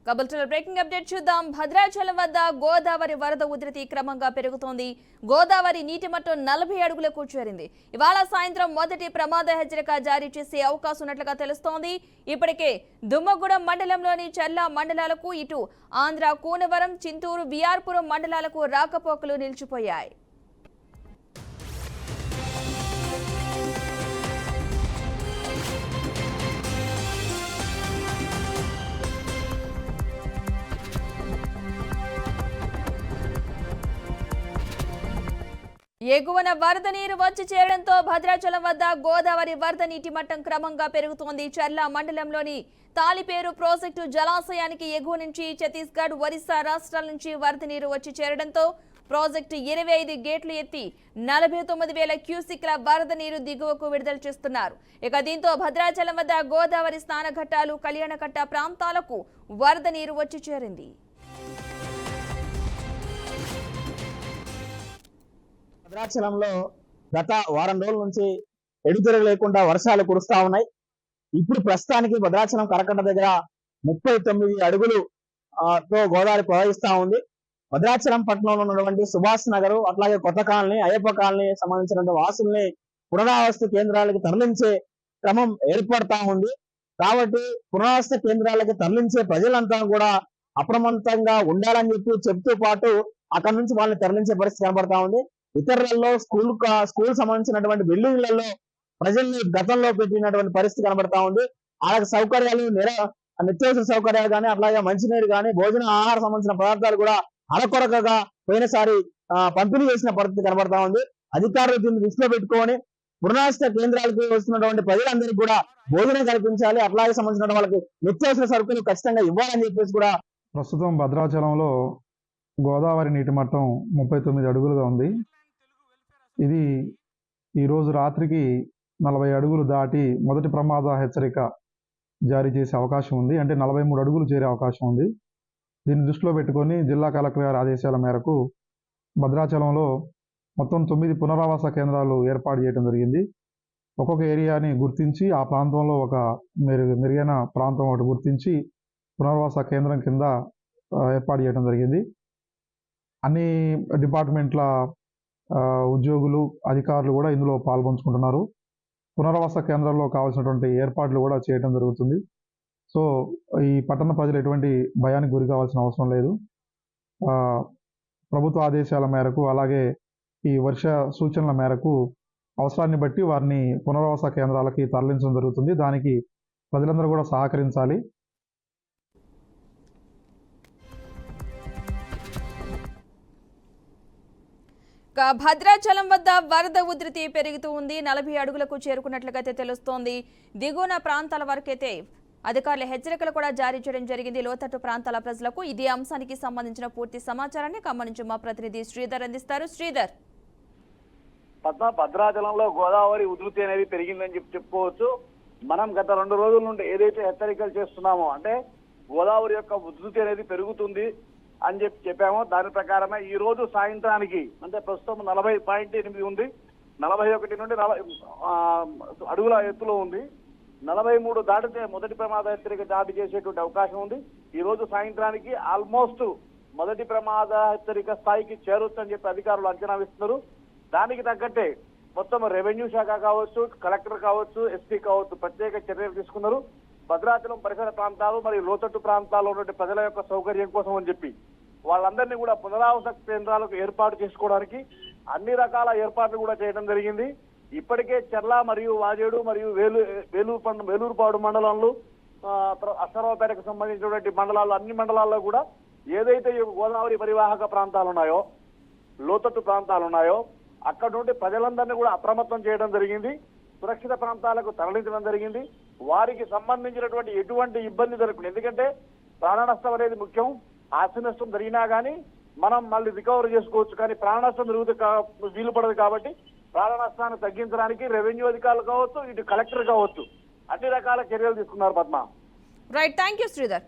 కబుల్టన్ breaking update చూద్దాం. భద్రాచలం వద్ద గోదావరి వరద ఉధృతి క్రమంగా పెరుగుతోంది. గోదావరి నీటి మట్టం 40 అడుగులకు చేరింది. ఇవాళ సాయంత్రం మొదటి ప్రమాద హెచ్చరిక జారీ చేసే అవకాశం ఉన్నట్లుగా తెలుస్తోంది. ఇప్పటికే దుమ్మగూడెం మండలంలోని చర్ల మండలాలకు, ఇటు ఆంధ్ర కూనవరం, చింతూరు, విఆర్పురం మండలాలకు రాకపోకలు నిలిచిపోయాయి. ఎగువన వరద నీరు వచ్చి చేరడంతో భద్రాచలం వద్ద గోదావరి వరద నీటి మట్టం క్రమంగా పెరుగుతోంది. చర్ల మండలంలోని తాలిపేరు ప్రాజెక్టు జలాశయానికి ఎగువ నుంచి ఛత్తీస్గఢ్, ఒరిస్సా రాష్ట్రాల నుంచి వరద నీరు వచ్చి చేరడంతో ప్రాజెక్టు 25 గేట్లు ఎత్తి 49,000 క్యూసిక్ల వరద నీరు దిగువకు విడుదల చేస్తున్నారు. ఇక దీంతో భద్రాచలం వద్ద గోదావరి స్నానఘట్టాలు, కళ్యాణకట్ట ప్రాంతాలకు వరద నీరు వచ్చి చేరింది. భద్రాచలంలో గత వారం రోజుల నుంచి ఎడుతెరలు లేకుండా వర్షాలు కురుస్తా ఉన్నాయి. ఇప్పుడు ప్రస్తుతానికి భద్రాచలం కరకట్ట దగ్గర 39 అడుగులు తో గోదావరి ప్రవహిస్తా ఉంది. భద్రాచలం పట్టణంలో ఉన్నటువంటి సుభాష్ నగర్, అట్లాగే కొత్త కాలనీ, అయ్యప్ప కాలనీ సంబంధించినటువంటి వాసుల్ని పునరావాస కేంద్రాలకు తరలించే క్రమం ఏర్పడతా ఉంది. కాబట్టి పునరావాస కేంద్రాలకు తరలించే ప్రజలంతా కూడా అప్రమత్తంగా ఉండాలని చెప్తూ పాటు అక్కడ నుంచి వాళ్ళని తరలించే పరిస్థితి కనబడతా ఉంది. ఇతరులలో స్కూల్ సంబంధించినటువంటి బిల్డింగ్లలో ప్రజల్ని గతంలో పెట్టినటువంటి పరిస్థితి కనబడతా ఉంది. వాళ్ళకి సౌకర్యాలు నిత్యావసర సౌకర్యాలు కానీ, అట్లాగే మంచినీరు కానీ, భోజన ఆహార సంబంధించిన పదార్థాలు కూడా అరకొరకగా పోయినసారి పంపిణీ చేసిన పరిస్థితి కనబడతా ఉంది. అధికారులు దీన్ని దృష్టిలో పెట్టుకొని పునరావాస కేంద్రాలకు వస్తున్నటువంటి ప్రజలందరికీ కూడా భోజనం కల్పించాలి, అట్లాగే సంబంధించిన వాళ్ళకి నిత్యావసర సరుకులు ఖచ్చితంగా ఇవ్వాలని చెప్పేసి కూడా. ప్రస్తుతం భద్రాచలంలో గోదావరి నీటి మట్టం 39 అడుగులుగా ఉంది. ఇది ఈరోజు రాత్రికి 40 అడుగులు దాటి మొదటి ప్రమాద హెచ్చరిక జారీ చేసే అవకాశం ఉంది. అంటే 43 అడుగులు చేరే అవకాశం ఉంది. దీన్ని దృష్టిలో పెట్టుకొని జిల్లా కలెక్టర్ గారి ఆదేశాల మేరకు భద్రాచలంలో మొత్తం 9 పునరావాస కేంద్రాలు ఏర్పాటు చేయడం జరిగింది. ఒక్కొక్క ఏరియాని గుర్తించి ఆ ప్రాంతంలో ఒక మెరుగైన ప్రాంతం ఒకటి గుర్తించి పునరావాస కేంద్రం కింద ఏర్పాటు చేయడం జరిగింది. అన్ని డిపార్ట్మెంట్ల ఉద్యోగులు, అధికారులు కూడా ఇందులో పాల్గొంచుకుంటున్నారు. పునరావాస కేంద్రాల్లో కావాల్సినటువంటి ఏర్పాట్లు కూడా చేయడం జరుగుతుంది. సో ఈ పట్టణ ప్రజలు ఎటువంటి భయానికి గురి కావాల్సిన అవసరం లేదు. ప్రభుత్వ ఆదేశాల మేరకు, అలాగే ఈ వర్ష సూచనల మేరకు అవసరాన్ని బట్టి వారిని పునరావాస కేంద్రాలకి తరలించడం జరుగుతుంది. దానికి ప్రజలందరూ కూడా సహకరించాలి. భద్రాచలం వద్ద వరద ఉధృతి పెరుగుతూ ఉంది. 40 అడుగులకు చేరుకున్నట్లుగా తెలుస్తోంది. దిగువన ప్రాంతాల వరకైతే అధికారుల హెచ్చరికలు కూడా జారీ చేయడం జరిగింది. లోతట్టు ప్రాంతాల ప్రజలకు ఇదే అంశానికి సంబంధించిన పూర్తి సమాచారాన్ని ఖమ్మం నుంచి మా ప్రతినిధి శ్రీధర్ అందిస్తారు. శ్రీధర్, భద్రాచలంలో గోదావరి ఉధృతి అనేది పెరిగిందని చెప్పుకోవచ్చు. మనం గత 2 రోజుల నుండి ఏదైతే హెచ్చరికలు చేస్తున్నామో, అంటే గోదావరి యొక్క ఉధృతి అనేది పెరుగుతుంది అని చెప్పామో, దాని ప్రకారమే ఈ రోజు సాయంత్రానికి, అంటే ప్రస్తుతం 40.8 ఉంది, 41 నుండి 40 అడుగుల ఎత్తులో ఉంది. 43 దాటితే మొదటి ప్రమాద హెచ్చరిక జారీ చేసేటువంటి అవకాశం ఉంది. ఈ రోజు సాయంత్రానికి ఆల్మోస్ట్ మొదటి ప్రమాద హెచ్చరిక స్థాయికి చేరొచ్చని చెప్పి అధికారులు అంచనా వేస్తున్నారు. దానికి తగ్గట్టే మొత్తం రెవెన్యూ శాఖ కావచ్చు, కలెక్టర్ కావచ్చు, ఎస్పీ కావచ్చు ప్రత్యేక చర్యలు తీసుకున్నారు. భద్రాచలం పరిసర ప్రాంతాలు మరియు లోతట్టు ప్రాంతాల్లో ఉన్న ప్రజల యొక్క సౌకర్యం కోసం అని చెప్పి వాళ్ళందరినీ కూడా పునరావాస కేంద్రాలకు ఏర్పాటు చేసుకోవడానికి అన్ని రకాల ఏర్పాట్లు కూడా చేయడం జరిగింది. ఇప్పటికే చర్ల మరియు వాజేడు మరియు వేలూరుపాడు మండలంలో, అశ్వరావుపేటకు సంబంధించినటువంటి మండలాలు, అన్ని మండలాల్లో కూడా ఏదైతే గోదావరి పరివాహక ప్రాంతాలు ఉన్నాయో, లోతట్టు ప్రాంతాలు ఉన్నాయో, అక్కడ నుండి ప్రజలందరినీ కూడా అప్రమత్తం చేయడం జరిగింది. సురక్షిత ప్రాంతాలకు తరలించడం జరిగింది. వారికి సంబంధించినటువంటి ఎటువంటి ఇబ్బంది జరగకుండా, ఎందుకంటే ప్రాణ నష్టం అనేది ముఖ్యం. ఆస్తి నష్టం జరిగినా కానీ మనం మళ్ళీ రికవర్ చేసుకోవచ్చు, కానీ ప్రాణ నష్టం వీలు పడదు. కాబట్టి ప్రాణ నష్టాన్ని తగ్గించడానికి రెవెన్యూ అధికారులు కావచ్చు, ఇటు కలెక్టర్ కావచ్చు, అన్ని రకాల చర్యలు తీసుకున్నారు. Padma, right, thank you Sridhar.